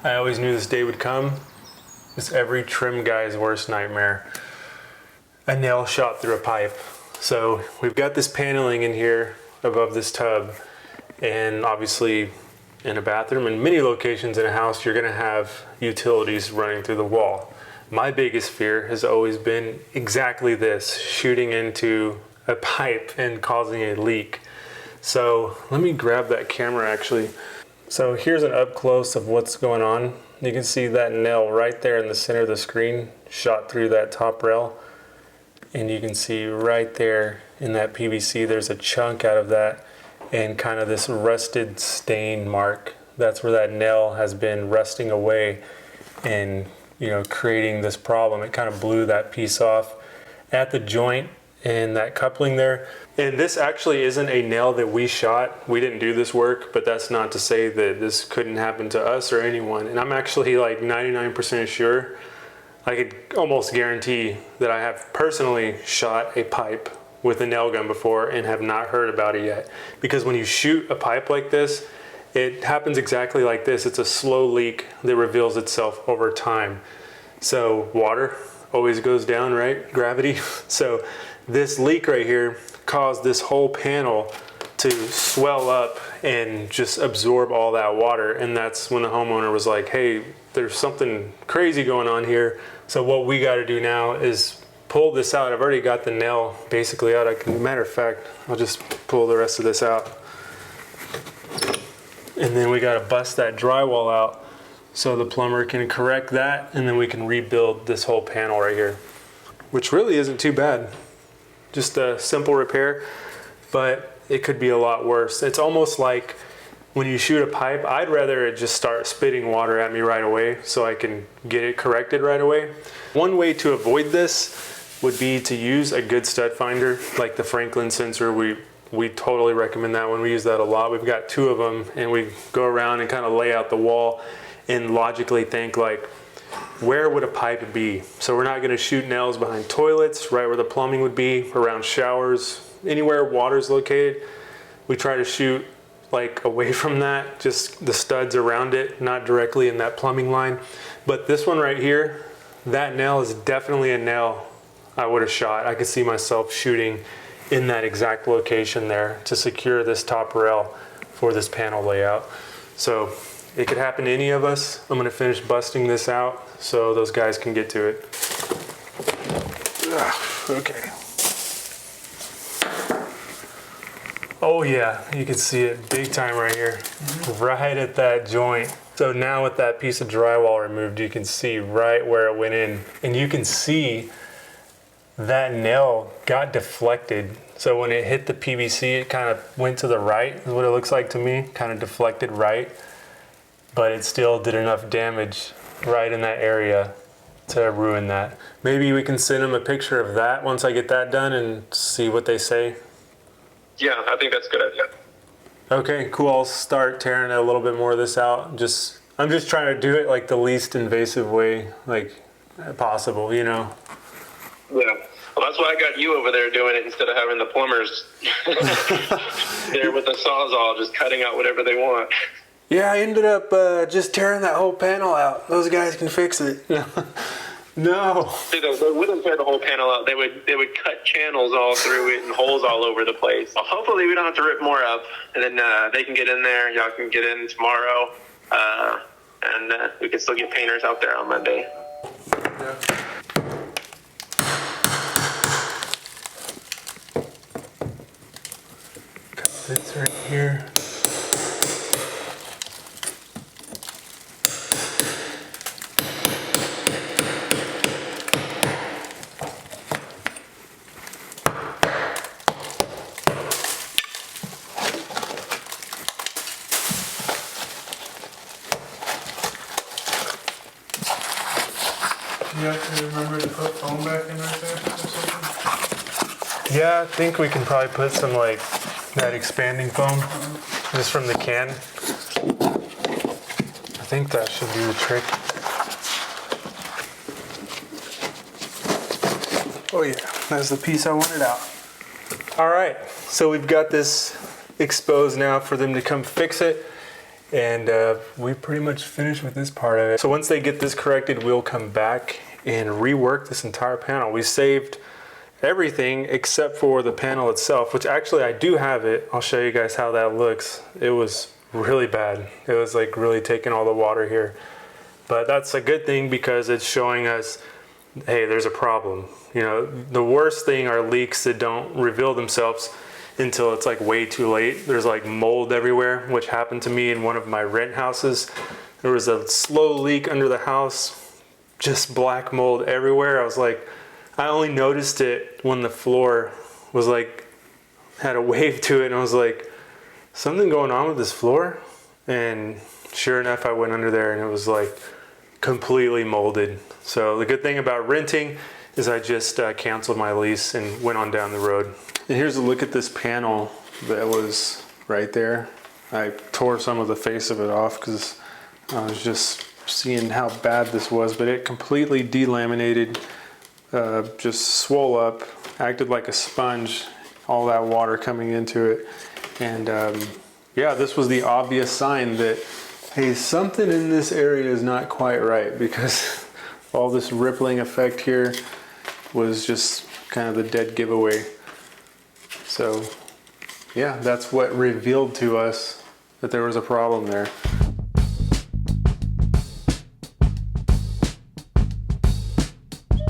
I always knew this day would come. It's every trim guy's worst nightmare. A nail shot through a pipe. So we've got this paneling in here above this tub, and obviously in a bathroom and many locations in a house, you're gonna have utilities running through the wall. My biggest fear has always been exactly this, shooting into a pipe and causing a leak. So let me grab that camera actually. So here's an up close of what's going on. You can see that nail right there in the center of the screen shot through that top rail. And you can see right there in that PVC, there's a chunk out of that and kind of this rusted stain mark. That's where that nail has been rusting away and, you know, creating this problem. It kind of blew that piece off at the joint and that coupling there. And this actually isn't a nail that we shot. We didn't do this work, but that's not to say that this couldn't happen to us or anyone. And I'm actually like 99% sure, I could almost guarantee that I have personally shot a pipe with a nail gun before and have not heard about it yet. Because when you shoot a pipe like this, it happens exactly like this. It's a slow leak that reveals itself over time. So water always goes down, right? Gravity. So this leak right here caused this whole panel to swell up and just absorb all that water. And that's when the homeowner was like, hey, there's something crazy going on here. So what we got to do now is pull this out. I've already got the nail basically out. Matter of fact, I'll just pull the rest of this out. And then we got to bust that drywall out so the plumber can correct that, and then we can rebuild this whole panel right here, which really isn't too bad. Just a simple repair, but it could be a lot worse. It's almost like when you shoot a pipe, I'd rather it just start spitting water at me right away so I can get it corrected right away. One way to avoid this would be to use a good stud finder, like the Franklin sensor. We totally recommend that one. We use that a lot. We've got 2 of them, and we go around and kind of lay out the wall and logically think like, where would a pipe be? So we're not gonna shoot nails behind toilets, right where the plumbing would be, around showers, anywhere water's located. We try to shoot like away from that, just the studs around it, not directly in that plumbing line. But this one right here, that nail is definitely a nail I would have shot. I could see myself shooting in that exact location there to secure this top rail for this panel layout. So it could happen to any of us. I'm gonna finish busting this out so those guys can get to it. Okay. Oh yeah, you can see it big time right here, right at that joint. So now with that piece of drywall removed, you can see right where it went in. And you can see that nail got deflected. So when it hit the PVC, it kind of went to the right, is what it looks like to me, kind of deflected right. But it still did enough damage right in that area to ruin that. Maybe we can send them a picture of that once I get that done and see what they say. Yeah, I think that's a good idea. Okay, cool. I'll start tearing a little bit more of this out. I'm just trying to do it like the least invasive way like possible, you know? Yeah. Well, that's why I got you over there doing it instead of having the plumbers there with the sawzall just cutting out whatever they want. Yeah, I ended up just tearing that whole panel out. Those guys can fix it. No. See, they wouldn't tear the whole panel out. They would cut channels all through it and holes all over the place. Well, hopefully we don't have to rip more up, and then they can get in there. Y'all can get in tomorrow, and we can still get painters out there on Monday. Yeah. Cut this right here. You have to remember to put foam back in right there or something? Yeah, I think we can probably put some like that expanding foam just from the can. I think that should do the trick. Oh yeah, that's the piece I wanted out. All right, so we've got this exposed now for them to come fix it. And we pretty much finished with this part of it. So once they get this corrected, we'll come back and rework this entire panel. We saved everything except for the panel itself, which actually I do have it. I'll show you guys how that looks. It was really bad. It was like really taking all the water here. But that's a good thing because it's showing us, hey, there's a problem. You know, the worst thing are leaks that don't reveal themselves until it's like way too late. There's like mold everywhere, which happened to me in one of my rent houses. There was a slow leak under the house, just black mold everywhere. I was like, I only noticed it when the floor was like, had a wave to it, and I was like, something going on with this floor? And sure enough, I went under there and it was like completely molded. So the good thing about renting is I just canceled my lease and went on down the road. And here's a look at this panel that was right there. I tore some of the face of it off because I was just seeing how bad this was, but it completely delaminated, just swole up, acted like a sponge, all that water coming into it. And yeah, this was the obvious sign that, hey, something in this area is not quite right, because all this rippling effect here was just kind of the dead giveaway. So yeah, that's what revealed to us that there was a problem there.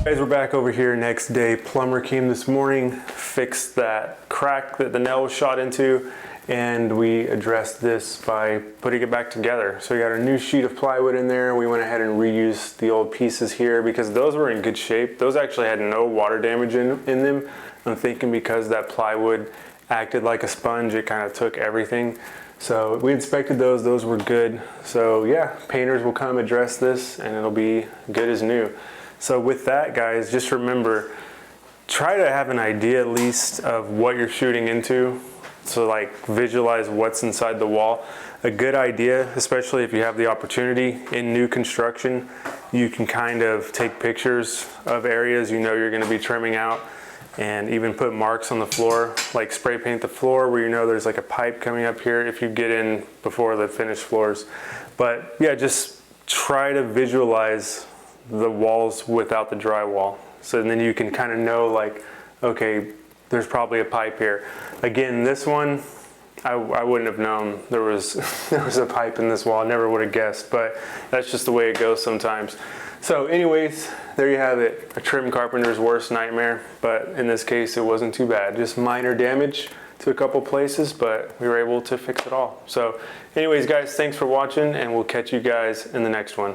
Guys, we're back over here next day. Plumber came this morning, fixed that crack that the nail was shot into, and we addressed this by putting it back together. So we got a new sheet of plywood in there. We went ahead and reused the old pieces here because those were in good shape. Those actually had no water damage in them. I'm thinking because that plywood acted like a sponge, it kind of took everything. So we inspected those were good. So yeah, painters will come address this and it'll be good as new. So with that, guys, just remember, try to have an idea at least of what you're shooting into. So like visualize what's inside the wall. A good idea, especially if you have the opportunity in new construction, you can kind of take pictures of areas you know you're going to be trimming out, and even put marks on the floor, like spray paint the floor where you know there's like a pipe coming up here if you get in before the finished floors. But yeah, just try to visualize the walls without the drywall. So then you can kind of know like, okay, there's probably a pipe here. Again, this one, I wouldn't have known there was a pipe in this wall. I never would have guessed, but that's just the way it goes sometimes. So anyways, there you have it. A trim carpenter's worst nightmare, but in this case, it wasn't too bad. Just minor damage to a couple places, but we were able to fix it all. So anyways, guys, thanks for watching, and we'll catch you guys in the next one.